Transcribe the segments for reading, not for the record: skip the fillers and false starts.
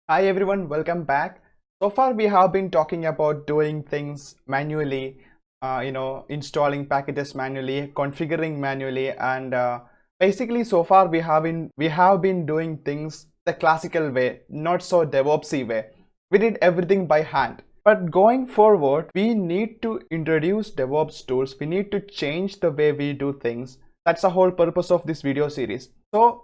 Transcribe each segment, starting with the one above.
Hi everyone, welcome back. So far we have been talking about doing things manually, installing packages manually, configuring manually, and basically so far we have been doing things the classical way, not so DevOpsy way. We did everything by hand. But going forward, we need to introduce DevOps tools. We need to change the way we do things. That's the whole purpose of this video series. So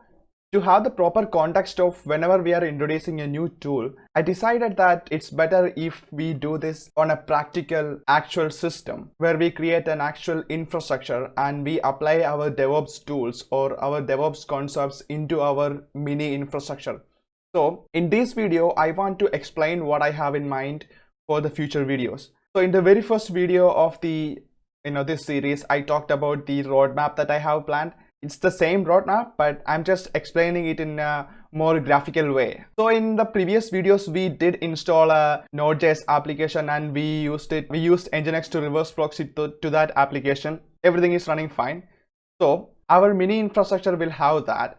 to have the proper context of whenever we are introducing a new tool, I decided that it's better if we do this on a practical actual system where we create an actual infrastructure and we apply our DevOps tools or our DevOps concepts into our mini infrastructure. So in this video, I want to explain what I have in mind for the future videos. So in the very first video of the this series, I talked about the roadmap that I have planned. It's the same roadmap, but I'm just explaining it in a more graphical way. So in the previous videos, we did install a Node.js application and we used Nginx to reverse proxy to that application. Everything is running fine. So our mini infrastructure will have that.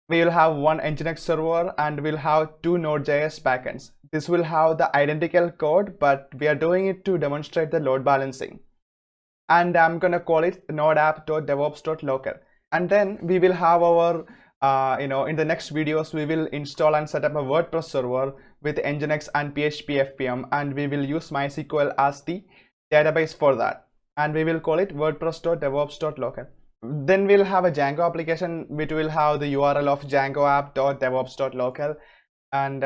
We will have one Nginx server and we'll have two Node.js backends. This will have the identical code, but we are doing it to demonstrate the load balancing. And I'm gonna call it nodeapp.devops.local. And then we will have our in the next videos we will install and set up a WordPress server with Nginx and PHP FPM, and we will use MySQL as the database for that, and we will call it wordpress.devops.local. Then we'll have a Django application which will have the URL of django-app.devops.local, and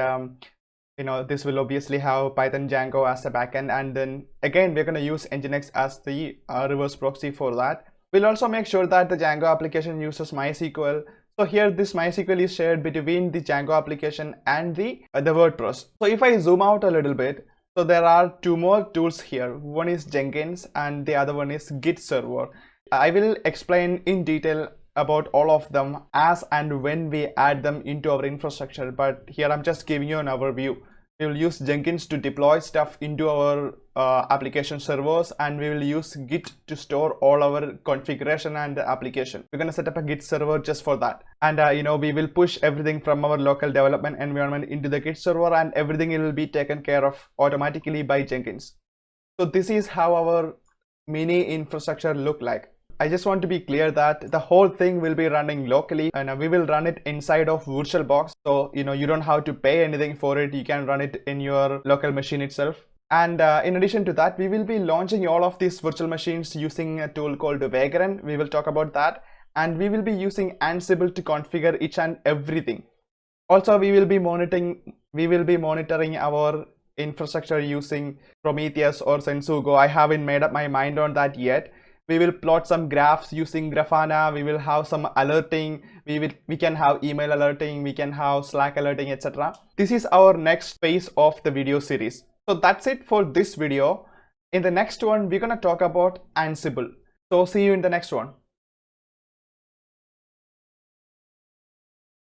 this will obviously have Python Django as a backend, and then again we're going to use Nginx as the reverse proxy for that. We'll also make sure that the Django application uses MySQL. So here this MySQL is shared between the Django application and the WordPress. So if I zoom out a little bit, so there are two more tools here. One is Jenkins and the other one is Git server. I will explain in detail about all of them as and when we add them into our infrastructure, but here I'm just giving you an overview. We will use Jenkins to deploy stuff into our application servers, and we will use Git to store all our configuration and application. We're going to set up a Git server just for that, and we will push everything from our local development environment into the Git server, and everything will be taken care of automatically by Jenkins. So this is how our mini infrastructure look like. I just want to be clear that the whole thing will be running locally, and we will run it inside of VirtualBox. So you don't have to pay anything for it. You can run it in your local machine itself. And in addition to that, we will be launching all of these virtual machines using a tool called Vagrant. We will talk about that, and we will be using Ansible to configure each and everything. Also, we will be monitoring our infrastructure using Prometheus or Sensugo. I haven't made up my mind on that yet. We will plot some graphs using Grafana. We will have some alerting. We can have email alerting. We can have Slack alerting, etc. This is our next phase of the video series. So that's it for this video. In the next one, we're gonna talk about Ansible. So see you in the next one.